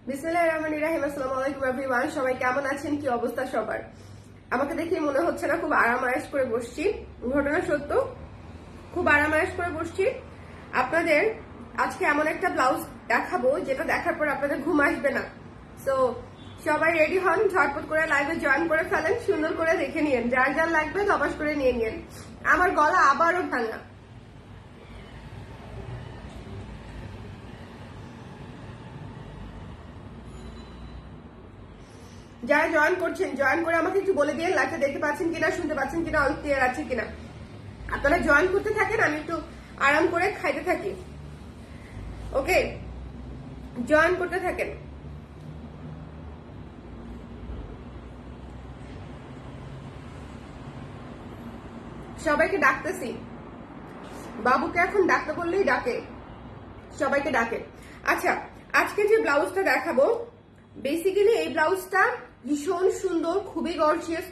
বিসমিল্লাহির রহমানির রহিম। আসসালামু আলাইকুম এভরিওয়ান। সবাই কেমন আছেন? কি অবস্থা সবার? আমাকে দেখে মনে হচ্ছে না খুব আরাম-আয়েশ করে বসছি। ঘটনা সত্য, খুব আরাম-আয়েশ করে বসছি। আপনাদের আজকে এমন একটা ব্লাউজ দেখাবো যেটা দেখার পর আপনাদের ঘুম আসবে না। সো সবাই রেডি হন, ঝটপট করে লাইভে জয়েন করে ফেলেন, সুন্দর করে দেখে নিন। যার যার লাগবে ধপাস করে নিয়ে নিন। আমার গলা আবারও ভাঙা। যারা জয়েন করছেন, জয়েন করে আমাকে একটু বলে দিয়ে লাইভটা দেখতে পাচ্ছেন কিনা, শুনতে পাচ্ছেন কিনা, অল ক্লিয়ার আছে কিনা। আপনারা জয়েন করতে থাকেন, আমি একটু আরাম করে খাইতে থাকি। ওকে, জয়েন করতে থাকেন। সবাইকে ডাকতেছি, বাবুকে এখন ডাকতে বললেই ডাকে, সবাইকে ডাকে। আচ্ছা, আজকে যে ব্লাউজটা দেখাবো, বেসিক্যালি এই ব্লাউজটা ভীষণ সুন্দর, খুবই গর্জিয়াস,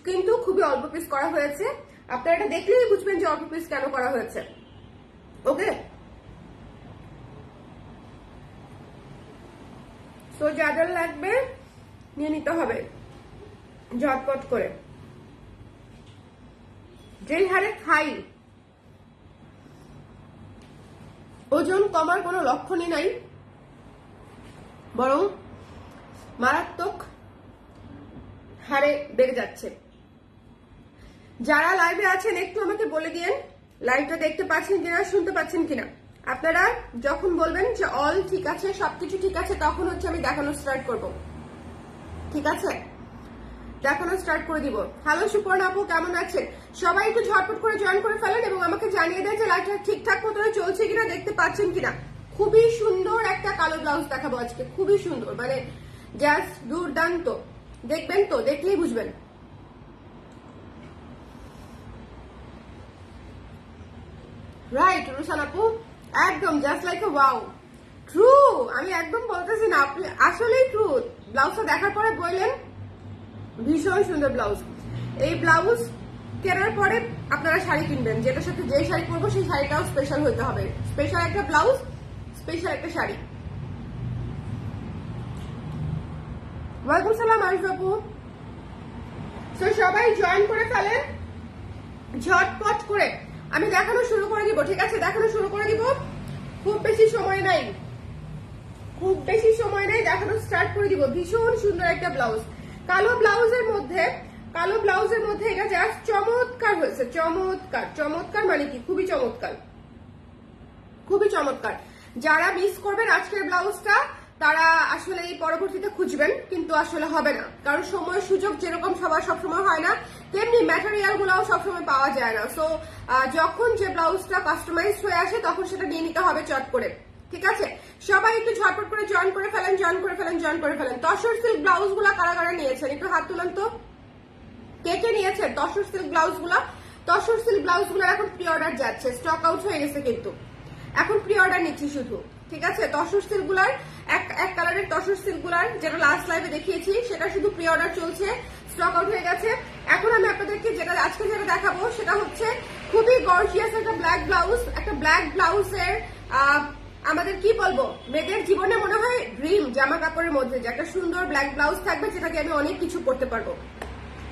কিন্তু খুবই অল্প পিস করা হয়েছে। আপনারা এটা দেখলেই বুঝবেন যে অল্প পিস কেন করা হয়েছে। ওকে, তো যাদের লাগবে নিয়ে নিতে হবে ঝটপট করে। যেই হারে খাই, ওজন কমার কোনো লক্ষণই নাই, বরং মারাত্মক হারে বেড়ে যাচ্ছে। যারা লাইভে আছেন একটু আমাকে বলে দিন লাইভটা দেখতে পাচ্ছেন কিনা, শুনতে পাচ্ছেন কিনা। আপনারা যখন বলবেন যে অল ঠিক আছে, সবকিছু ঠিক আছে, তখন হচ্ছে আমি দেখানো স্টার্ট করব। ঠিক আছে, দেখানো স্টার্ট করে দিব। হ্যালো সুপর্ণা আপু, কেমন আছেন? সবাই একটু ঝটপট করে জয়েন করে ফেলেন এবং আমাকে জানিয়ে দেন যে লাইভটা ঠিকঠাক মতো চলছে কিনা, দেখতে পাচ্ছেন কিনা। খুবই সুন্দর একটা কালো ব্লাউজ দেখাবো আজকে, খুবই সুন্দর, মানে জাস্ট দুর্দান্ত। দেখবেন তো, দেখলেই বুঝবেন। রাইট রুশান আপু, একদম just like a wow, true. আমি একদম বলতেছি না, আপনি আসলেই ট্রু। ব্লাউজটা দেখার পরে বললেন ভীষণ সুন্দর ব্লাউজ। এই ব্লাউজ কেনার পরে আপনারা শাড়ি কিনবেন, যেটার সাথে যে শাড়ি পরবো সেই শাড়িটাও স্পেশাল হইতে হবে। স্পেশাল একটা ব্লাউজ, স্পেশাল একটা শাড়ি। ওয়ালাইকুম সালাম আরিফ আপু। তো সবাই জয়েন করে ফেলেন ঝটপট করে। আমি দেখানো শুরু করে দিব, ঠিক আছে? দেখানো শুরু করে দিব, খুব বেশি সময় নাই, দেখানো স্টার্ট করে দিব। ভীষণ সুন্দর একটা ব্লাউজ, কালো ব্লাউজের মধ্যে এটা জাস্ট চমৎকার হয়েছে। চমৎকার মানে কি, খুবই চমৎকার। যারা মিস করবেন আজকের ব্লাউজটা, তারা আসলে এই পরবর্তীতে খুঁজবেন, কিন্তু আসলে হবে না, কারণ সময় সুযোগ যেরকম সবার সবসময় হয় না, তেমনি ম্যাটেরিয়াল গুলাও সবসময় পাওয়া যায় না। সো যখন যে ব্লাউজটা কাস্টমাইজ হয়ে আসে তখন সেটা নিয়ে নিতে হবে চট করে। ঠিক আছে, সবাই একটু ঝটপট করে জয়েন করে ফেলেন। তসর সিল্ক ব্লাউজ গুলা কারা কারা নিয়েছেন একটু হাত তুলেন তো। কে নিয়েছেন তসর সিল্ক ব্লাউজ গুলা? তসর সিল্ক ব্লাউজ গুলো এখন প্রি অর্ডার যাচ্ছে, স্টক আউট হয়ে গেছে, কিন্তু এখন প্রি অর্ডার নিচ্ছি শুধু। ঠিক আছে, তসর সিল্ক গুলার এক কালারের তসর সিল্ক গুলার যেটা লাস্ট লাইভে দেখিয়েছি, সেটা শুধু প্রি অর্ডার চলছে, স্টক আউট হয়ে গেছে। এখন আমি আপনাদেরকে আজকে যেটা দেখাবো সেটা হচ্ছে খুবই গর্জিয়াস একটা ব্ল্যাক ব্লাউজ। একটা ব্ল্যাক ব্লাউজের আমাদের কি বলবো, মেয়েদের জীবনে মনে হয় ড্রিম জামা কাপড়ের মধ্যে যে একটা সুন্দর ব্ল্যাক ব্লাউজ থাকবে, যেটাকে আমি অনেক কিছু করতে পারবো।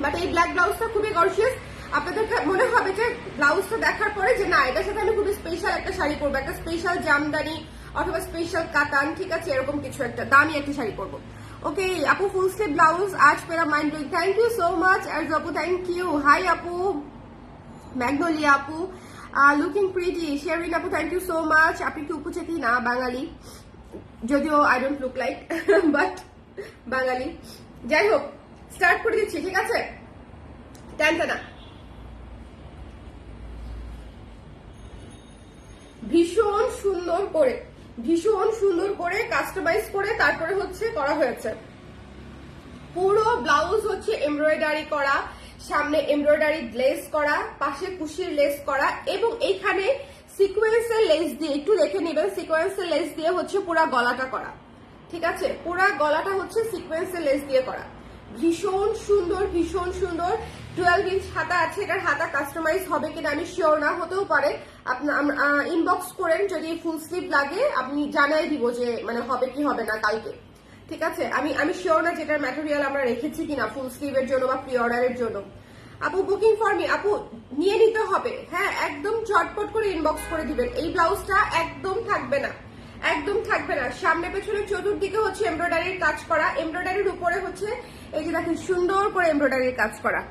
বাট এই ব্ল্যাক ব্লাউজটা খুবই গর্জিয়াস। আপনাদের মনে হবে যে ব্লাউজটা দেখার পরে যে না, এটার সাথে আমি খুবই স্পেশাল একটা শাড়ি পরবো, একটা স্পেশাল জামদানি অথবা স্পেশাল কাতান, ঠিক আছে, এরকম কিছু একটা দামি একটা শাড়ি পরবো। ওকে আপু, ফুল স্লিভ ব্লাউজ আজ মেরা mind blowing. Thank you so much Arzoo আপু, থ্যাংক ইউ। হাই আপু, ম্যাগনোলিয়া আপু, লুকিং প্রিটি। শেরিন আপু, থ্যাংক ইউ সো মাচ। আপনি কি উপচেতি না বাঙালি? যদিও I don't look like, but Bangali. যাই হোক, স্টার্ট করে দিচ্ছি, ঠিক আছে? টানটানা ভীষণ সুন্দর করে কাস্টমাইজ করে তারপরে হচ্ছে করা হয়েছে। পুরো ব্লাউজ হচ্ছে এমব্রয়ডারি করা, সামনে এমব্রয়ডারি লেস করা, পাশে কুশির লেস করা, এবং এইখানে সিকোয়েন্সের লেস দিয়ে, একটু দেখে নেবেন, সিকোয়েন্সের লেস দিয়ে হচ্ছে পুরা গলাটা করা। ঠিক আছে, পুরা গলাটা হচ্ছে সিকোয়েন্সের লেস দিয়ে করা। ভীষণ সুন্দর 12 ইঞ্চ হাতা আছে, এটার হাতা কাস্টমাইজ হবে কিনা আমি শিওর না, হতেও পারে। আপনার ইনবক্স করেন, যদি ফুল স্লিভ লাগে আপনি জানাই দিব যে মানে হবে কি হবে না কালকে, ঠিক আছে। আমি শিওর না যেটার ম্যাটেরিয়াল আমরা রেখেছি কিনা ফুল স্লিভের জন্য বা প্রি অর্ডারের জন্য। আপু বুকিং ফর মি, আপু নিয়ে নিতে হবে, হ্যাঁ একদম ঝটপট করে ইনবক্স করে দিবেন। এই ব্লাউজটা একদম থাকবে না, একদম থাকবে না। সামনে পেছনে চতুর্দিকে হচ্ছে এমব্রয়ডারির কাজ করা, এমব্রয়ডারির উপরে হচ্ছে এই যে দেখেন সুন্দর করে এমব্রয়ডারির কাজ করা,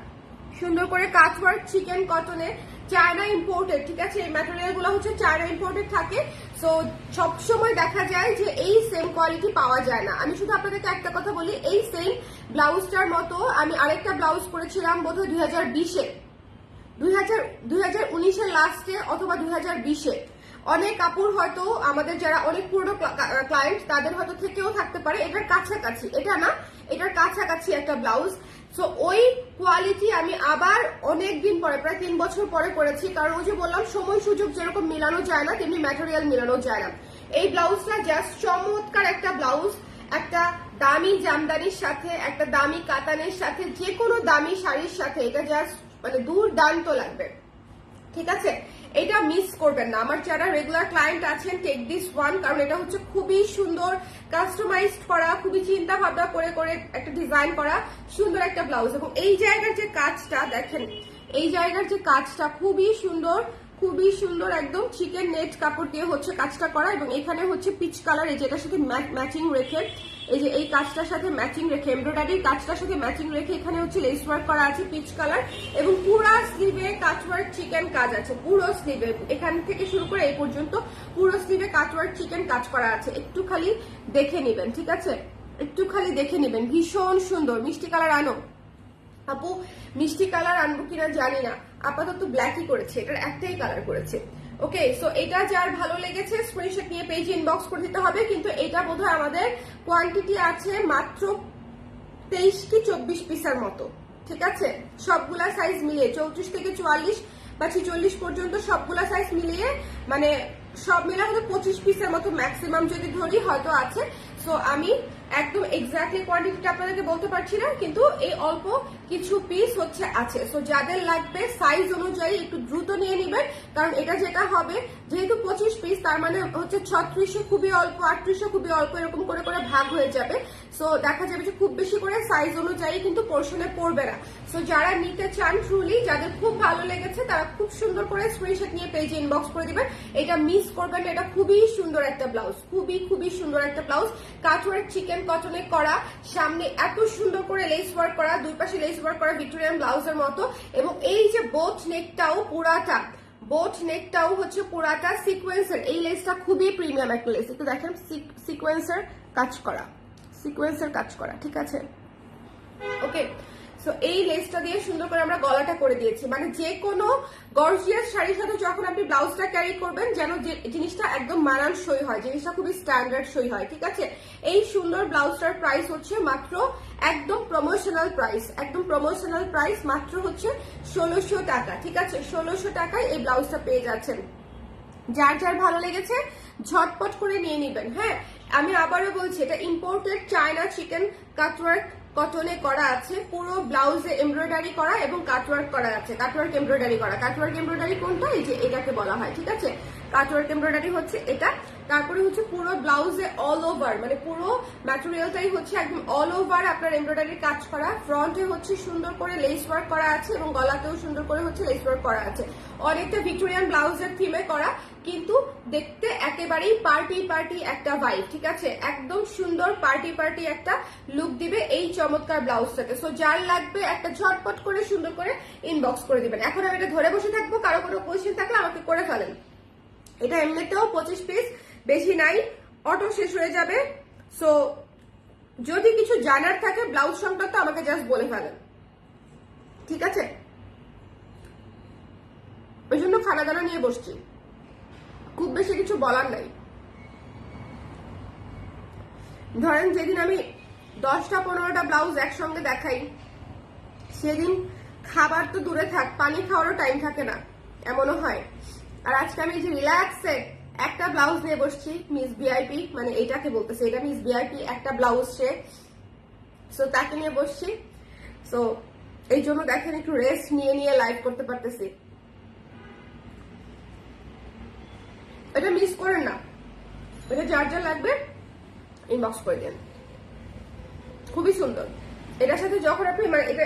সুন্দর করে কাজ ওয়ার্ক চিকেন কটনে, চায়না ইম্পোর্টেড, ঠিক আছে। এই ম্যাটেরিয়াল গুলো হচ্ছে চায়না ইম্পোর্টেড থাকে, সো সবসময় দেখা যায় যে এই সেম কোয়ালিটি পাওয়া যায় না। আমি শুধু আপনাদেরকে একটা কথা বলি, এই সেম ব্লাউজটার মতো আমি আরেকটা ব্লাউজ করেছিলাম বোধহয় 2020-এ, 2019-এর লাস্টে অথবা 2020-এ। অনেক কাপড় হয়তো আমাদের যারা অনেক পুরনো ক্লায়েন্ট তাদের হয়তো থেকেও থাকতে পারে, এটার কাছাকাছি, এটা না এটার কাছাকাছি একটা ব্লাউজ। সো ওই কোয়ালিটি আমি আবার অনেকদিন পরে, প্রায় 3 বছর পরে করেছি, কারণ ওই যে বললাম সময় সুযোগ যেরকম মিলানো যায় না তেমনি ম্যাটেরিয়াল মিলানো যায় না। এই ব্লাউজটা জাস্ট চমৎকার একটা ব্লাউজ, একটা দামি জামদানির সাথে, একটা দামি কাতানের সাথে, যে কোনো দামি শাড়ির সাথে এটা জাস্ট মানে দুর্দান্ত লাগবে, ঠিক আছে। এটা মিস করবেন না, আমার যারা রেগুলার ক্লায়েন্ট আছেন টেক দিস ওয়ান, কারণ এটা হচ্ছে খুবই সুন্দর কাস্টমাইজড করা, খুবই চিন্তা ভাবনা করে করে একটা ডিজাইন করা সুন্দর একটা ব্লাউজ। এবং এই জায়গার যে কাজটা দেখেন, এই জায়গার যে কাজটা খুবই সুন্দর, খুবই সুন্দর, একদম চিকেন নেট কাপড় দিয়ে হচ্ছে কাজটা করা। এবং এখানে হচ্ছে পিচ কালার, এই যেটার সাথে ম্যাচিং রেখে, এই যে এই কাজটার সাথে ম্যাচিং রেখে, এমব্রয়ডারির কাজটার সাথে ম্যাচিং রেখে এখানে হচ্ছে লেস ওয়ার্ক করা আছে পিচ কালার, এবং পুরো স্লিভে কাটওয়ার্ক চিকেন কাজ আছে, পুরো স্লিভে এখান থেকে শুরু করে এই পর্যন্ত পুরো স্লিভে কাটওয়ার্ক চিকেন কাজ করা আছে। একটু খালি দেখে নিবেন, ঠিক আছে, একটু খালি দেখে নিবেন। ভীষণ সুন্দর। মিষ্টি কালার আনো আপু, মিষ্টি কালার আনবো কিনা জানি না, আপাতত ব্ল্যাকই করেছে, এটার একটাই কালার করেছে। ওকে, সো এটা যার ভালো লেগেছে স্ক্রিনশট নিয়ে পেজে ইনবক্স করে দিতে হবে। কিন্তু এটা বোধহয় আমাদের কোয়ান্টিটি আছে মাত্র 23 কি 24 পিসের মতো, ঠিক আছে। সবগুলা সাইজ মিলিয়ে 34 থেকে 44 বা 46 পর্যন্ত সবগুলা সাইজ মিলিয়ে, মানে সব মিলে হয়তো 25 পিসের মতো ম্যাক্সিমাম যদি ধরি হয়তো আছে। সো আমি একদম এক্স্যাক্টলি কোয়ান্টিটিটা আপনাদেরকে বলতে পারছি না, কিন্তু এই অল্প কিছু পিস হচ্ছে আছে। সো যাদের লাগবে সাইজ অনুযায়ী একটু দ্রুত নিয়ে নেবেন, কারণ এটা যেটা হবে যেহেতু 25 পিস, তার মানে হচ্ছে 36-এ খুবই অল্প, 38-এ খুবই অল্প, এরকম করে করে ভাগ হয়ে যাবে। সো দেখা যাবে যে খুব বেশি করে সাইজ অনুযায়ী কিন্তু পোর্শনে পড়বে না। সো যারা নিতে চান ট্রুলি, যাদের খুব ভালো লেগেছে তারা খুব সুন্দর করে স্ক্রিনশট নিয়ে পেজে ইনবক্স করে দিবেন। এটা মিস করবেন, এটা খুবই সুন্দর একটা ব্লাউজ, খুবই খুবই সুন্দর একটা ব্লাউজ, কাটওয়ার্ক চিকেন কটনে করা, সামনে এত সুন্দর করে লেস ওয়ার্ক করা, দুই পাশে লেস ওয়ার্ক করা ভিক্টোরিয়ান ব্লাউজের মতো। এবং এই যে বোট নেকটাও পুরাটা, বোট নেকটাও হচ্ছে পুরাটা সিকোয়েন্সের, এই লেসটা খুবই প্রিমিয়াম একটা লেস, একটু দেখেন সিকোয়েন্সের কাজ করা, সিকোয়েন্সের কাজ করা, ঠিক আছে। ওকে, সো এই লেসটা দিয়ে সুন্দর করে আমরা গলাটা করে দিয়েছি, মানে যে কোনো গর্জিয়াস শাড়ির সাথে যখন আপনি ব্লাউজটা ক্যারি করবেন যেন জিনিসটা একদম মানানসই হয়, জিনিসটা খুবই স্ট্যান্ডার্ড সই হয়, ঠিক আছে। এই সুন্দর ব্লাউজটার প্রাইস হচ্ছে মাত্র একদম প্রমোশনাল প্রাইস, একদম প্রমোশনাল প্রাইস মাত্র হচ্ছে 1600 টাকা, ঠিক আছে। 1600 টাকায় এই ব্লাউজটা পেয়ে যাচ্ছেন। যার যার ভালো লেগেছে ঝটপট করে নিয়ে নিবেন। হ্যাঁ, আমি আবারও বলছি এটা ইম্পোর্টেড চায়না চিকেন কাটওয়ার্ক কটনে করা আছে, পুরো ব্লাউজে এমব্রয়ডারি করা এবং কাটওয়ার্ক করা আছে, কাটওয়ার্ক এমব্রয়ডারি করা। কাটওয়ার্ক এমব্রয়ডারি কোনটা, এই যে এটাকে বলা হয়, ঠিক আছে। কাটওয়ার্ক এমব্রয়ডারি হচ্ছে এটা। তারপরে হচ্ছে পুরো ব্লাউজে অল ওভার, মানে পুরো ম্যাটেরিয়ালটাই হচ্ছে একদম অল ওভার আপনার এমব্রয়ডারির কাজ করা। ফ্রন্টে হচ্ছে সুন্দর করে লেস ওয়ার্ক করা আছে এবং গলাতেও সুন্দর করে হচ্ছে লেস ওয়ার্ক করা আছে। অনেকটা ভিক্টোরিয়ান ব্লাউজের থিমে করা, কিন্তু দেখতে একেবারেই পার্টি পার্টি একটা ভাইব, ঠিক আছে। একদম সুন্দর পার্টি পার্টি একটা লুক দিবে এই চমৎকার ব্লাউজটাতে। সো যার লাগবে একটা ঝটপট করে সুন্দর করে ইনবক্স করে দিবেন। এখন আমি এটা ধরে বসে থাকবো, কারো কোনো কোয়েশ্চেন থাকলে আমাকে করে ফেলেন। এটা এমনিতেও 25 পিস, বেশি নাই, অটো শেষ হয়ে যাবে। সো যদি কিছু জানার থাকে ব্লাউজ সংক্রান্ত আমাকে জাস্ট বলে ফেলেন, ঠিক আছে। ওই জন্য খানা দানা নিয়ে বসছি, খুব বেশি কিছু বলার নাই। ধরেন যেদিন আমি 10টা 15টা ব্লাউজ একসঙ্গে দেখাই সেদিন খাবার তো দূরে থাক, পানি খাওয়ারও টাইম থাকে না, এমনও হয়। আর আজকে আমি যে রিল্যাক্সে একটা ব্লাউজ নিয়ে বসছি, মিস ভিআইপি, মানে এটাকে বলতেছে, এটা মিস ভিআইপি একটা ব্লাউজ সে, সো তাকে নিয়ে বসছি। সো এই জন্য দেখেন একটু রেস্ট নিয়ে নিয়ে লাইভ করতে পারতেছি। এটা মিস করেন না, এটা যার যা লাগবে ইনবক্স করে দেন। খুবই সুন্দর। এটার সাথে যখন আপনি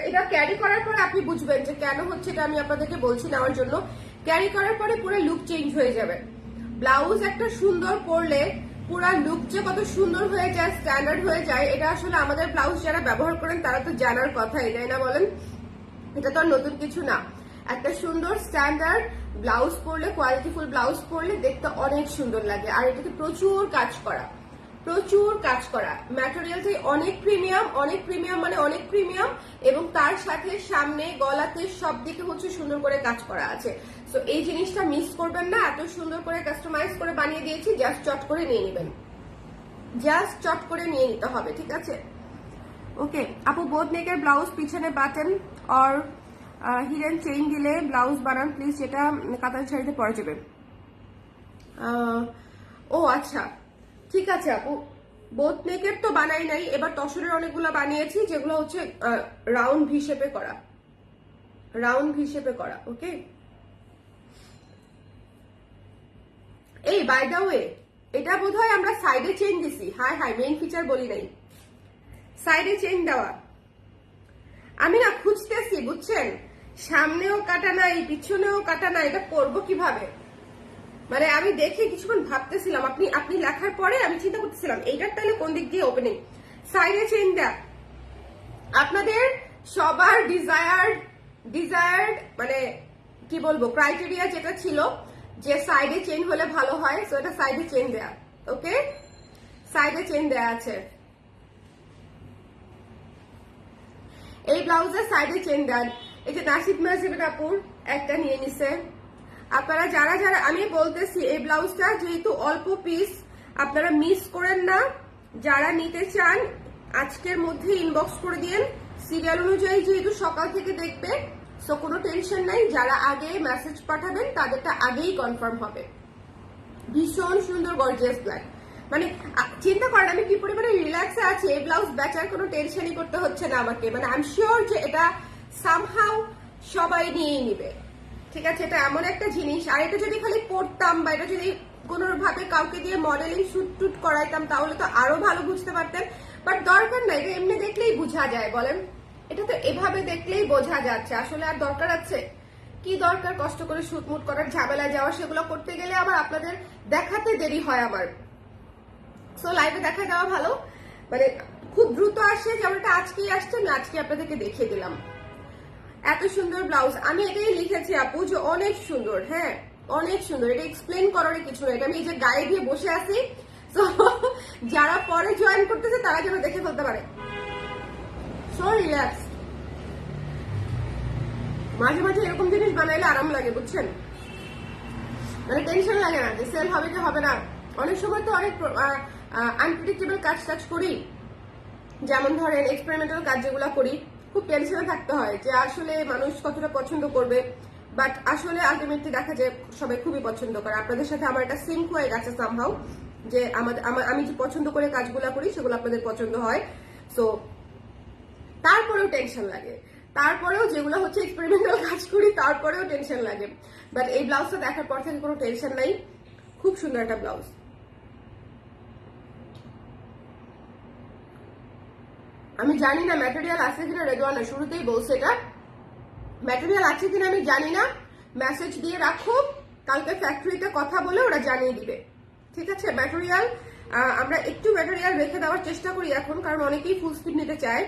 এটা ক্যারি করার পরে আপনি বুঝবেন যে কেন হচ্ছে, এটা আমি আপনাদেরকে বলছি নেওয়ার জন্য। ক্যারি করার পরে পুরো লুক চেঞ্জ হয়ে যাবে। ব্লাউজ একটা সুন্দর পরলে পুরো লুক যে কত সুন্দর হয়ে যায়, স্ট্যান্ডার্ড হয়ে যায়, এটা আসলে আমাদের ব্লাউজ যারা ব্যবহার করেন তারা তো জানার কথা, এটাই না বলেন? এটা তো আর নতুন কিছু না। একটা সুন্দর স্ট্যান্ডার্ড ব্লাউজ পরলে, কোয়ালিটিফুল ব্লাউজ পরলে দেখতে অনেক সুন্দর লাগে। আর এটাতে প্রচুর কাজ করা, প্রচুর কাজ করা। ম্যাটেরিয়ালটা অনেক প্রিমিয়াম, অনেক প্রিমিয়াম মানে অনেক প্রিমিয়াম, এবং তার সাথে সামনে গলাতে সব দিকে হচ্ছে সুন্দর করে কাজ করা আছে। সো এই জিনিসটা মিস করবেন না। এত সুন্দর করে কাস্টমাইজ করে বানিয়ে দিয়েছি, জাস্ট চট করে নিয়ে নেবেন, জাস্ট চট করে নিয়ে নিতে হবে, ঠিক আছে? ওকে আপু, বোথ নেকের ব্লাউজ পিছনে বাটন আর হিডেন চেইন দিলে ব্লাউজ বানান প্লিজ, যেটা কাতার শাড়িতে পরা যাবে। ও আচ্ছা, ঠিক আছে আপু, বোথ নেকের তো বানাই নাই, এবার তসরের অনেকগুলো বানিয়েছি যেগুলো হচ্ছে রাউন্ড ভি শেপে করা, রাউন্ড ভি শেপে করা। ওকে, এই বাই দা ওয়ে, এটা বোধহয় আমরা সাইডে চেইন দিছি। হাই হাই, মেইন ফিচার বলি নাই, সাইডে চেইন দেওয়া। আমি না খুঁজতেছি, বুঝছেন, সামনেও কাটা নাই পিছনেও কাটা নাই, এটা করবো কিভাবে। মানে আমি দেখে কিছুক্ষণ ভাবতেছিলাম, আপনি লেখার পরে আমি চিন্তা করতেছিলাম এইটার তাহলে কোন দিক দিয়ে ওপেনিং। সাইডে চেইন দেয়া আপনাদের সবার ডিজায়ার্ড মানে কি বলবো, ক্রাইটেরিয়া যেটা ছিল যে সাইডে চেইন হলে ভালো হয়, সো এটা সাইডে চেইন দেয়া। ওকে, সাইডে চেইন দেয়া আছে, এই ব্লাউজের সাইডে চেইন দেন। এই যে নাসিদ মাসিবের আপুর একটা নিয়ে নিছে। আপনারা যারা যারা, আমি বলতেছি এই ব্লাউজটা যেহেতু অল্প পিস, আপনারা মিস করেন না। যারা নিতে চান আজকের মধ্যে ইনবক্স করে দিন। সিরিয়াল অনুযায়ী যেহেতু সকাল থেকে দেখবে, সো কোনো টেনশন নাই। যারা আগে মেসেজ পাঠাবেন তাদেরটা আগেই কনফার্ম হবে। ভীষণ সুন্দর গর্জিয়াস ব্ল্যাক, মানে চিন্তা করেন আমি কি পরিমাণে রিল্যাক্সে আছি। এই ব্লাউজ বেচার কোনো টেনশনই করতে হচ্ছে না আমাকে। মানে আই এম শিওর যে এটা সামহাউ সবাই নিয়েই নিবে, ঠিক আছে? এটা এমন একটা জিনিস, আর এটা যদি খালি পরতাম বা এটা যদি কোনোভাবে কাউকে দিয়ে মডেলিং শুট টুট করাইতাম তাহলে তো আরো ভালো বুঝতে পারতেন, বাট দরকার নাই। এটা এমনি দেখলেই বোঝা যায়, বলেন? এটা তো এভাবে দেখলেই বোঝা যাচ্ছে। আসলে আর দরকার আছে কি? দরকার কষ্ট করে শুটমুট করার, ঝামেলা যাওয়া, সেগুলো করতে গেলে আবার আপনাদের দেখাতে দেরি হয় আমার। সো লাইভে দেখা যাওয়া ভালো, মানে খুব দ্রুত আসে। যেমন এটা আজকেই আসছে, আমি আজকে আপনাদেরকে দেখিয়ে দিলাম। এত সুন্দর ব্লাউজ, আমি এটাই লিখেছি আপু যে অনেক সুন্দর। হ্যাঁ অনেক সুন্দর, এটা এক্সপ্লেন করার কিছু না। এটা আমি এই যে গায়ে দিয়ে বসে আছি, তো যারা পরে জয়েন করতেছে তারা যেন দেখে ফেলতে পারে। So relax. মাঝে মাঝে এরকম জিনিস বানাইলে আরাম লাগে, বুঝছেন? মানে টেনশন লাগে না যে সেল হবে কি হবে না। অনেক সময় তো অনেক আনপ্রেডিক্টেবল কাজ করি, যেমন ধরেন এক্সপেরিমেন্টাল কাজ যেগুলো করি, খুব টেনশনে থাকতে হয় যে আসলে মানুষ কতটা পছন্দ করবে, বাট আসলে আলটিমেটলি দেখা যায় সবাই খুবই পছন্দ করে। আপনাদের সাথে আমার একটা সিঙ্ক হয়ে গেছে সামহাউ, যে আমি যে পছন্দ করে কাজগুলো করি সেগুলো আপনাদের পছন্দ হয়। সো তারপরেও টেনশন লাগে, তারপরেও যেগুলো হচ্ছে এক্সপেরিমেন্টাল কাজ করি তারপরেও টেনশন লাগে। বাট এই ব্লাউজটা দেখার পর থেকে কোনো টেনশন নাই, খুব সুন্দর একটা ব্লাউজ। আমি জানি না ম্যাটেরিয়াল আছে কিনা, রেজওয়ানা শুরুতেই বলছে এটা ম্যাটেরিয়াল আছে কিনা আমি জানি না। মেসেজ দিয়ে রাখো, কালকে ফ্যাক্টরিতে কথা বলে ওরা জানিয়ে দিবে, ঠিক আছে? ম্যাটেরিয়াল আমরা একটু ম্যাটেরিয়াল রেখে দেওয়ার চেষ্টা করি এখন, কারণ অনেকেই ফুল স্পিড নিতে চায়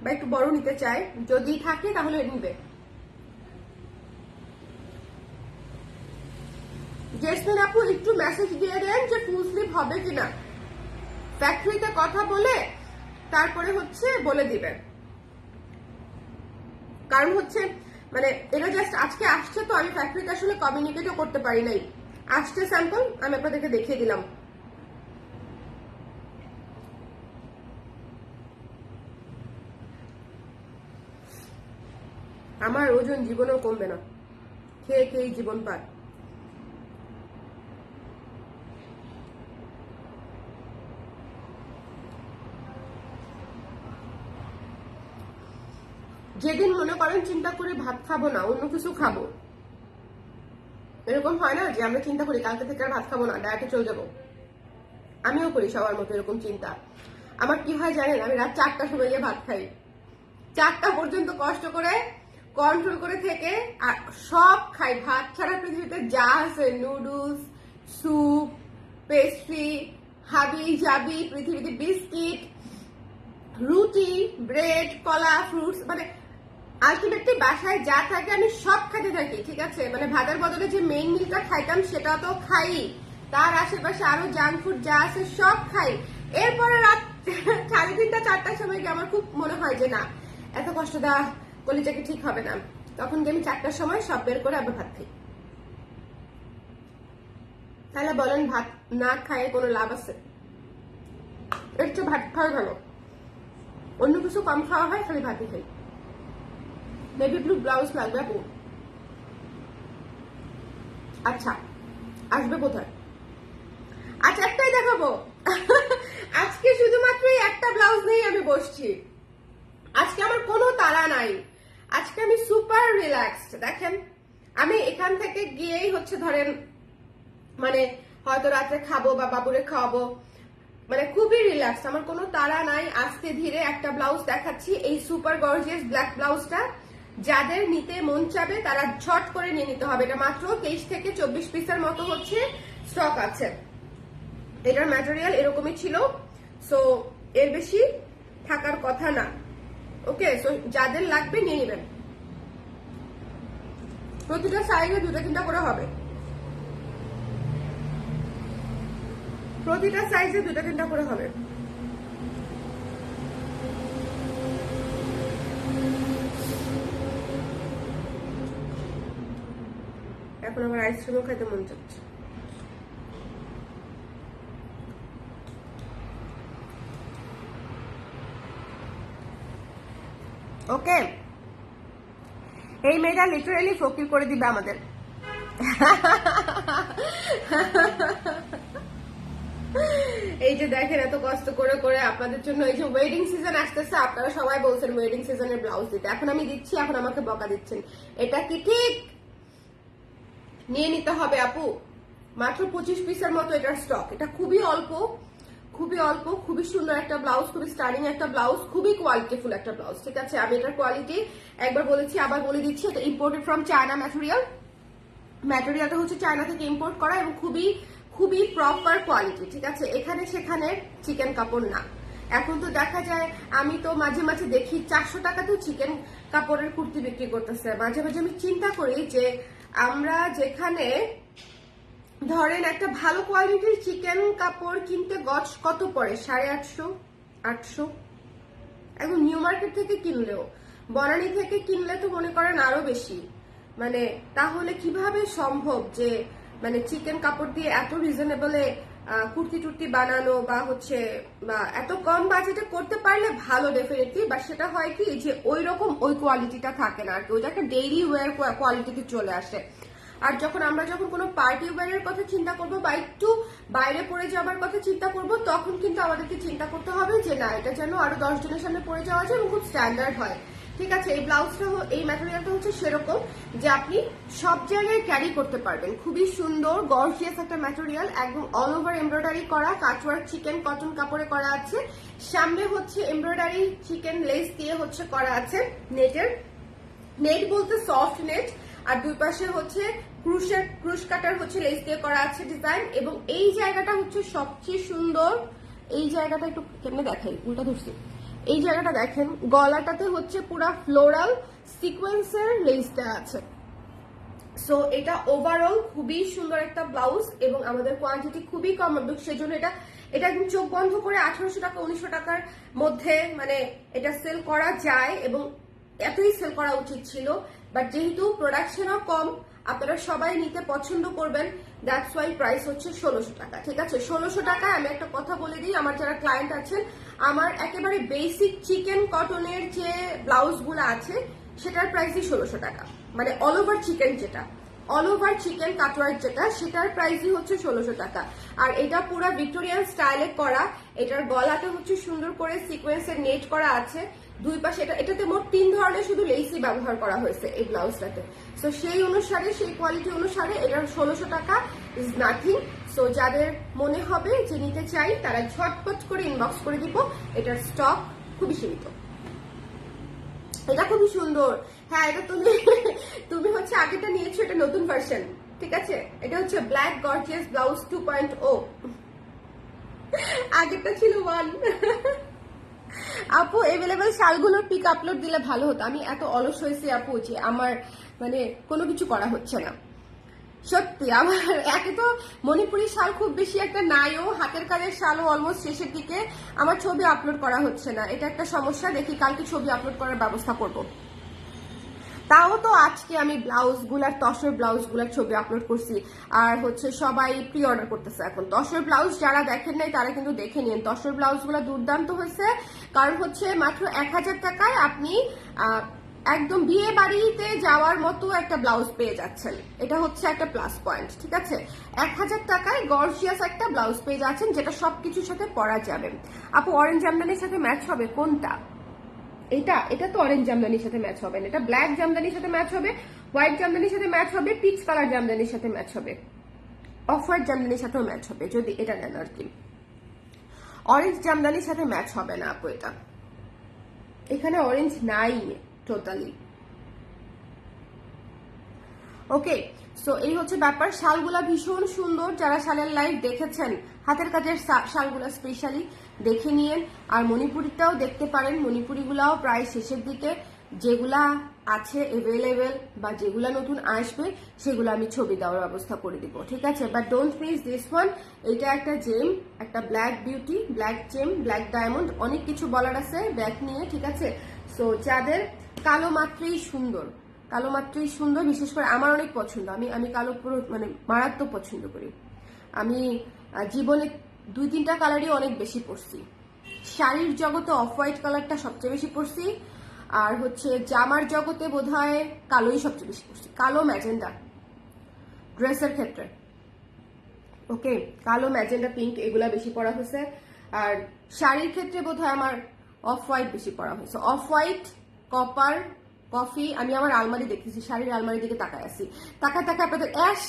বা একটু বড় নিতে চায়। যদি থাকে তাহলে নিবে। জেসমিন আপু একটু মেসেজ দিয়ে দেন যে ফুল স্লিভ হবে কিনা, ফ্যাক্টরিতে কথা বলে তারপরে হচ্ছে বলে দিবেন। কারণ হচ্ছে মানে এটা জাস্ট আজকে আসছে, তো আমি ফ্যাক্টরিতে আসলে কমিউনিকেটও করতে পারি নাই। আসছে স্যাম্পল, আমি আপনাদেরকে দেখিয়ে দিলাম। আমার ওজন জীবনেও কমবে না, খেয়ে খেয়েই জীবন পার। যেদিন মনে করেন চিন্তা করি ভাত খাবো না, অন্য কিছু খাবো, এরকম হয় না যে আমরা চিন্তা করি কালকে থেকে আর ভাত খাবো না, ডায়েটে চলে যাবো। আমিও করি সবার মতো এরকম চিন্তা। আমার কি হয় জানেন, আমি রাত 4টার সময় গিয়ে ভাত খাই, 4টা পর্যন্ত কষ্ট করে কন্ট্রোল করে থেকে আর সব খাই। ভাত ছাড়া পৃথিবীতে যা আছে, নুডলস, স্যুপ, পেস্ট্রি, হাবি জাবি, পৃথিবীতে বিস্কিট, রুটি, ব্রেড, কলা, ফ্রুটস, মানে আলটিমেটলি বাসায় যা থাকে আমি সব খেতে থাকি, ঠিক আছে। মানে ভাতের বদলে যে মেইন মিলটা খাইতাম সেটা তো খাই, তার আশেপাশে আরো জাঙ্ক ফুড যা আছে সব খাই। এরপরে রাত 3:30 4টার সময় গিয়ে আমার খুব মনে হয় যে না, এত কষ্ট দেওয়া কলিজাকে ঠিক হবে না, তখন গিয়ে আমি 4টার সময় সব বের করে আবার ভাত খাই। তাহলে বলেন ভাত না খায় কোনো লাভ আছে? এর চেয়ে ভাত খাওয়া ভালো, অন্য কিছু কম খাওয়া হয়, খালি ভাতই খাই। নেভি ব্লু ব্লাউজ লাগবে আপু? আচ্ছা, আসবে কোথায়? আচ্ছা, একটাই দেখাবো। আজকে শুধুমাত্র একটা ব্লাউজ নিয়ে আমি বসছি। আজকে আমার কোনো তাড়া নাই, আজকে আমি সুপার রিল্যাক্সড। দেখেন, আমি এখান থেকে গিয়েই হচ্ছে ধরেন মানে হয়তো রাত্রে খাবো বা বাবুরে খাওয়াবো, মানে খুবই রিল্যাক্সড, আমার কোনো তাড়া নাই। আস্তে ধীরে একটা ব্লাউজ দেখাচ্ছি, এই সুপার গর্জিয়াস ব্ল্যাক ব্লাউজটা যাদের নিতে মন চাবে তারা ঝট করে নিয়ে নিতে হবে। এটা মাত্র 23 থেকে 24 পিসের মতো হচ্ছে স্টক আছে। এটার ম্যাটেরিয়াল এরকমই ছিল, সো এর বেশি থাকার কথা না। ওকে, সো যাদের লাগবে নিয়ে নেবেন। প্রতিটা সাইজে 2-3টা করে হবে, প্রতিটা সাইজে 2-3টা করে হবে। এখন আমার আইসক্রিমও খাইতে মন চাচ্ছে। ওকে, এই মেয়েটা লিটারালি ফকির করে দিবে আমাদের। এই যে দেখেন, এত কষ্ট করে করে আপনাদের জন্য, এই যে ওয়েডিং সিজন আসতেছে, আপনারা সবাই বলছেন ওয়েডিং সিজনের ব্লাউজ দিতে, এখন আমি দিচ্ছি, এখন আমাকে বকা দিচ্ছেন। এটা কি ঠিক? নিয়ে নিতে হবে আপু। মাত্র 25 পিসের মতো এটার স্টক। এটা খুবই অল্প, খুবই অল্প, খুবই সুন্দর একটা ব্লাউজ, খুবই স্টাইলিং একটা ব্লাউজ, খুবই কোয়ালিটিফুল একটা ব্লাউজ, ঠিক আছে। আমি এটার কোয়ালিটি একবার বলেছি, আবার বলে দিচ্ছি, এটা ইম্পোর্টেড ফ্রম চায়না ম্যাটেরিয়াল। ম্যাটেরিয়ালটা হচ্ছে চায়না থেকে ইম্পোর্ট করা এবং খুবই খুবই প্রপার কোয়ালিটি, ঠিক আছে। এখানে সেখানে চিকেন কাপড় না। এখন তো দেখা যায়, আমি তো মাঝে মাঝে দেখি 400 টাকাতেও চিকেন কাপড়ের কুর্তি বিক্রি করতেছে। মাঝে মাঝে আমি চিন্তা করি যে আমরা যেখানে ধরেন একটা ভালো কোয়ালিটির চিকেন কাপড় কিনতে গজ কত পড়ে, 850, 800, একদম নিউ মার্কেট থেকে কিনলেও, বনানী থেকে কিনলে তো মনে করেন আরো বেশি। মানে তাহলে কিভাবে সম্ভব যে মানে চিকেন কাপড় দিয়ে এত রিজনেবলে কুর্তি টুর্তি বানানো, বা হচ্ছে বা এত কম বাজেটে করতে পারলে ভালো ডেফিনেটলি, বাট সেটা হয় কি যে ওই রকম ওই কোয়ালিটিটা থাকে না আর কি, ওইটা একটা ডেইলি ওয়্যার কোয়ালিটিতে চলে আসে। আর যখন আমরা যখন কোনো পার্টি ওয়্যারের কথা চিন্তা করবো বা একটু বাইরে পড়ে যাওয়ার কথা চিন্তা করব, তখন কিন্তু আমাদেরকে চিন্তা করতে হবে যে না, এটা যেন আরো 10 জনের সামনে পড়ে যাওয়া যায় এবং খুব স্ট্যান্ডার্ড হয়, ঠিক আছে। এই ব্লাউজটা, এই ম্যাটেরিয়ালটা হচ্ছে সেরকম যে আপনি সব জায়গায় ক্যারি করতে পারবেন। খুবই সুন্দর গর্জিয়াস একটা ম্যাটেরিয়াল, একদম অল ওভার এমব্রয়ডারি করা, কাটওয়ার্ক চিকেন কটন কাপড়ে করা আছে। সামনে হচ্ছে এমব্রয়ডারি চিকেন লেস দিয়ে হচ্ছে করা আছে নেটের, নেট বলতে সফট নেট, আর দুই পাশে হচ্ছে ক্রুশ কাটার হচ্ছে লেস দিয়ে করা আছে ডিজাইন। এবং এই জায়গাটা হচ্ছে সবচেয়ে সুন্দর, এই জায়গাটা একটু কেমনে দেখাই, উল্টা ধরছি, এই জায়গাটা দেখেন, গলাটাতে হচ্ছে পুরা ফ্লোরাল সিকোয়েন্সের লেসটা আছে। সো এটা ওভারঅল খুবই সুন্দর একটা ব্লাউজ এবং আমাদের কোয়ান্টিটি খুবই কম, সেজন্য এটা একদম চোখ বন্ধ করে 1800 টাকা 1900 টাকার মধ্যে মানে এটা সেল করা যায় এবং এতই সেল করা উচিত ছিল। বাট যেহেতু প্রোডাকশনও কম, আপনারা সবাই নিতে পছন্দ করবেন, দ্যাটস ওয়াই প্রাইস হচ্ছে 1600 টাকা, ঠিক আছে। 1600 টাকায় আমি একটা কথা বলে দিই, আমার যারা ক্লায়েন্ট আছেন, আমার একেবারে বেসিক চিকেন কটনের যে ব্লাউজগুলো আছে সেটার প্রাইসই 1600 টাকা, মানে অল ওভার চিকেন, যেটা অল ওভার চিকেন কাটওয়ার্ক যেটা, সেটার প্রাইসই হচ্ছে 1600 টাকা। আর এটা পুরো ভিক্টোরিয়ান স্টাইলে করা, এটার গলাতে হচ্ছে সুন্দর করে সিকোয়েন্সের নেট করা আছে, দুই পাশে এটাতে মোট 3 ধরনের শুধু লেসই ব্যবহার করা হয়েছে এই ব্লাউজটাতে। সো সেই অনুসারে, সেই কোয়ালিটি অনুসারে এটার 1600 টাকা ইজ নাথিং। সো যাদের মনে হবে যে নিতে চাই তারা ঝটপট করে ইনবক্স করে দিব, এটার স্টক খুবই সীমিত। এটা খুবই সুন্দর। হ্যাঁ, এটা তুমি হচ্ছে আগেটা নিয়েছো, এটা নতুন ভার্সন, ঠিক আছে? এটা হচ্ছে ব্ল্যাক গর্জিয়াস ব্লাউজ 2.0, আগেরটা ছিল 1। আপু এভেলেবেল শালগুলোর পিক আপলোড দিলে ভালো হতো। আমি এত অলস হয়েছি আপু যে আমার মানে কোনো কিছু করা হচ্ছে না সত্যি। আমার একে তো মণিপুরি শাল খুব বেশি একটা নাইও, হাতের কাজের শালও অলমোস্ট শেষের দিকে, আমার ছবি আপলোড করা হচ্ছে না, এটা একটা সমস্যা। দেখি কালকে ছবি আপলোড করার ব্যবস্থা করব। তাও তো আজকে আমি ব্লাউজগুলার, তসর ব্লাউজগুলার ছবি আপলোড করছি, আর হচ্ছে সবাই প্রি অর্ডার করতেছে এখন। তসর ব্লাউজ যারা দেখেন নাই তারা কিন্তু দেখে নিন, তসর ব্লাউজগুলো দুর্দান্ত হয়েছে। কারণ হচ্ছে মাত্র 1000 টাকায় আপনি একদম বিয়ে বাড়িতে যাওয়ার মতো একটা ব্লাউজ পেয়ে যাচ্ছেন, এটা হচ্ছে একটা প্লাস পয়েন্ট, ঠিক আছে? 1000 টাকায় গর্জিয়াস একটা ব্লাউজ পেয়ে যাচ্ছেন, যেটা সবকিছুর সাথে পরা যাবে। আপু অরেঞ্জ জামদানির সাথে ম্যাচ হবে কোনটা? এটা তো অরেঞ্জ জামদানির সাথে ম্যাচ হবে না, এটা ব্ল্যাক জামদানির সাথে ম্যাচ হবে, হোয়াইট জামদানির সাথে ম্যাচ হবে, পিচ কালার জামদানির সাথে ম্যাচ হবে, অফ হোয়াইট জামদানির সাথেও ম্যাচ হবে যদি এটা নেন আর কি। অরেঞ্জ জামদানির সাথে ম্যাচ হবে না আপু, এটা এখানে অরেঞ্জ নাই টোটালি। ওকে, সো এই হচ্ছে ব্যাপার। শালগুলা ভীষণ সুন্দর, যারা শালের লাইভ দেখেছেন, হাতের কাজের শালগুলা স্পেশালি দেখে নিয়েন। আর মণিপুরিটাও দেখতে পারেন, মণিপুরিগুলাও প্রায় শেষের দিকে, যেগুলা আছে এভেলেবেল বা যেগুলা নতুন আসবে সেগুলো আমি ছবি দেওয়ার ব্যবস্থা করে দিব, ঠিক আছে? But don't miss this one. এটা একটা জেম, একটা ব্ল্যাক বিউটি, ব্ল্যাক জেম, ব্ল্যাক ডায়মন্ড, অনেক কিছু বলার আছে ব্ল্যাক নিয়ে, ঠিক আছে? সো যাদের কালো মাত্রেই সুন্দর, কালো মাত্রই সুন্দর, বিশেষ করে আমার অনেক পছন্দ, আমি কালো পুরো মানে মারাত্মক পছন্দ করি। আমি জীবনে 2-3টা কালারই অনেক বেশি পরছি। শাড়ির জগতে অফ হোয়াইট কালারটা সবচেয়ে বেশি পরছি, আর হচ্ছে জামার জগতে বোধহয় কালোই সবচেয়ে বেশি পরছি, কালো ম্যাজেন্ডা ড্রেসের ক্ষেত্রে। ওকে, কালো ম্যাজেন্ডা পিঙ্ক এগুলা বেশি পরা হয়েছে। আর শাড়ির ক্ষেত্রে বোধহয় আমার অফ হোয়াইট বেশি পরা হয়েছে, অফ হোয়াইট, কপার, কফি। আমি আমার আলমারি দেখতেছি, শাড়ির আলমারি দিকে তাকায় আছি, তাকায় আপনাদের অ্যাশ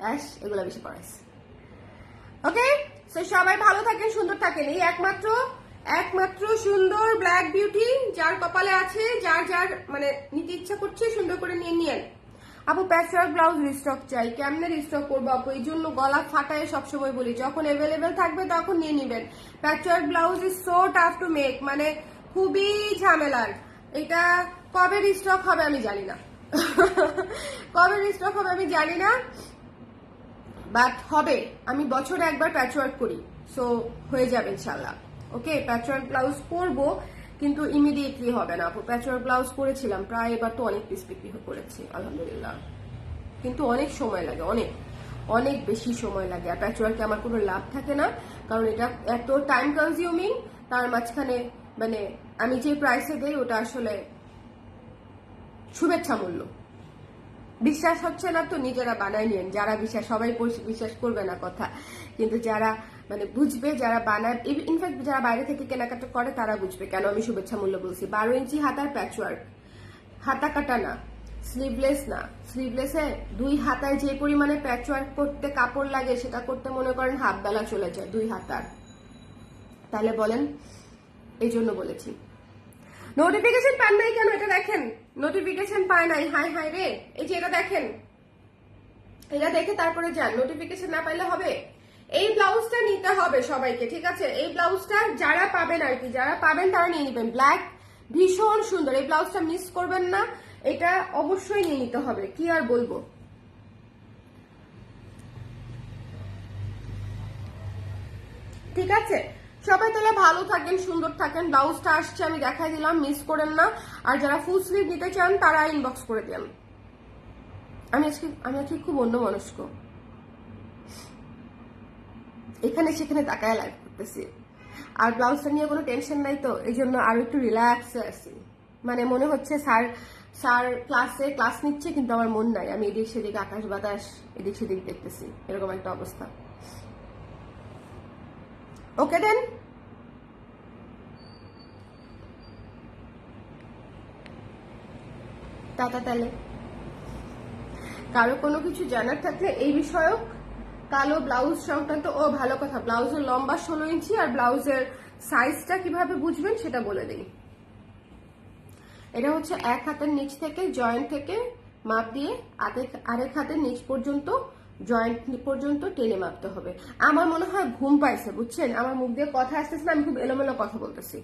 অ্যাশ এগুলা বেশি পড়াইছে। ওকে, সো সবাই ভালো থাকেন, সুন্দর থাকেন। এই একমাত্র সুন্দর ব্ল্যাক বিউটি যার কপালে আছে, যার মানে নিতে ইচ্ছা করছে সুন্দর করে নিয়ে নিয়েন। আপু প্যাচওয়ার্ক ব্লাউজ রিস্টক চাই, কেমনে রিস্টক করবো আপু? এই জন্য গলা ফাটায় সবসময় বলি, যখন অ্যাভেলেবেল থাকবে তখন নিয়ে নিবেন। Patchwork blouse is so tough to make, মানে খুবই ঝামেলার। এটা কবে রিস্টক হবে আমি জানি না, কবে রিস্টক হবে আমি জানি না, বাট হবে। আমি বছরে একবার প্যাচওয়ার্ক করি, সো হয়ে যাবে ইনশাল্লাহ। ওকে, প্যাচওয়ার্ক ব্লাউজ করবো কিন্তু ইমিডিয়েটলি হবে না আপু। প্যাচওয়ার্ক ব্লাউজ করেছিলাম প্রায়, এবার তো অনেক পিস বিক্রি করেছি আলহামদুলিল্লাহ, কিন্তু অনেক সময় লাগে, অনেক অনেক বেশি সময় লাগে। আর প্যাচওয়ার্কে আমার কোনো লাভ থাকে না, কারণ এটা এত টাইম কনজিউমিং, তার মাঝখানে মানে আমি যে প্রাইসে দেই ওটা আসলে শুভেচ্ছা মূল্য। বিশ্বাস হচ্ছে না তো নিজেরা বানায় নিন, যারা সবাই বিশ্বাস করবে না কথা, কিন্তু যারা মানে বুঝবে, যারা বানায়, ইনফ্যাক্ট যারা বাইরে থেকে কেনাকাটা করে তারা বুঝবে কেন আমি শুভেচ্ছা মূল্য বলছি। 12 ইঞ্চি হাতার প্যাচওয়ার্ক, হাতা কাটা না, স্লিভলেস না, স্লিভলেসে 2 হাতায় যে পরিমাণে প্যাচওয়ার্ক করতে কাপড় লাগে সেটা করতে মনে করেন হাফ বেলা চলে যায় 2 হাতার। তাহলে বলেন, এই জন্য বলেছি। নোটিফিকেশন পান নাই কেন? এটা দেখেন, নোটিফিকেশন পায় নাই, হাই হাই রে। এই যে এটা দেখেন, এটা দেখে তারপরে যান, নোটিফিকেশন না পাইলে হবে। এই ব্লাউজটা নিতে হবে সবাইকে, ঠিক আছে? এই ব্লাউজটা যারা পাবেন আর কি, যারা পাবেন তারা নিয়ে নেবেন। ব্ল্যাক ভীষণ সুন্দর, এই ব্লাউজটা মিস করবেন না, এটা অবশ্যই নিয়ে নিতে হবে, কি আর বলবো। ঠিক আছে, সবাই তাহলে ভালো থাকেন, সুন্দর থাকেন। ব্লাউজটা আসছে, আমি দেখাই দিলাম, মিস করেন না। আর যারা ফুল স্লিভ নিতে চান তারা ইনবক্স করে দেন। আমি আজকে খুব অন্যমনস্ক, এখানে সেখানে তাকায় লাইভ করতেছি, আর ব্লাউজটা নিয়ে কোনো টেনশন নাই, তো এই জন্য আরো একটু রিল্যাক্সে আছি। মানে মনে হচ্ছে স্যার ক্লাস নিচ্ছে, কিন্তু আমার মন নাই, আমি এদিক সেদিক আকাশ বাতাস এদিক সেদিক দেখতেছি, এরকম একটা অবস্থা। ওকে দেন। টাটা তালে। কারো কোনো কিছু জানার থাকলে এই বিষয়ক কালো ব্লাউজ সংক্রান্ত, ও ভালো কথা, ব্লাউজের লম্বা 16 ইঞ্চি আর ব্লাউজের সাইজটা কিভাবে বুঝবেন সেটা বলে দিই। এটা হচ্ছে এক হাতের নিচ থেকে জয়েন্ট থেকে মাপ দিয়ে আরেক হাতের নিচ পর্যন্ত জয়েন্ট পর্যন্ত টেনে মাপতে হবে। আমার মনে হয় ঘুম পাইছে, বুঝছেন, আমার মুখ দিয়ে কথা আসতেছে না, আমি খুব এলোমেলো কথা বলতেছি।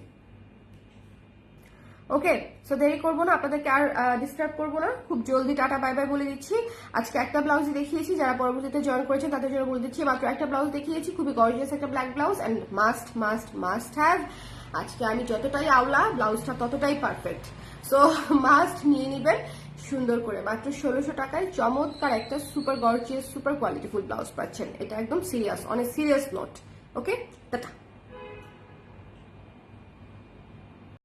ওকে, সো দেরি করবো না, আপনাদেরকে আর ডিস্টার্ব করবো না, খুব জলদি টাটা বাই বাই বলে দিচ্ছি। আজকে একটা ব্লাউজ দেখিয়েছি, যারা পরবর্তীতে জয়েন করেছেন তাদের জন্য বলে দিচ্ছি মাত্র একটা ব্লাউজ দেখিয়েছি, খুবই গর্জিয়াস একটা black blouse and must must must have. আজকে আমি যতটাই আওলা, ব্লাউজটা ততটাই পারফেক্ট, সো মাস্ট নিয়ে নিবেন সুন্দর করে। মাত্র 1600 টাকায় চমৎকার একটা সুপার গর্জিয়াস সুপার কোয়ালিটিফুল ব্লাউজ পাচ্ছেন। এটা একদম সিরিয়াস, অনেক সিরিয়াস নোট। ওকে, টাটা।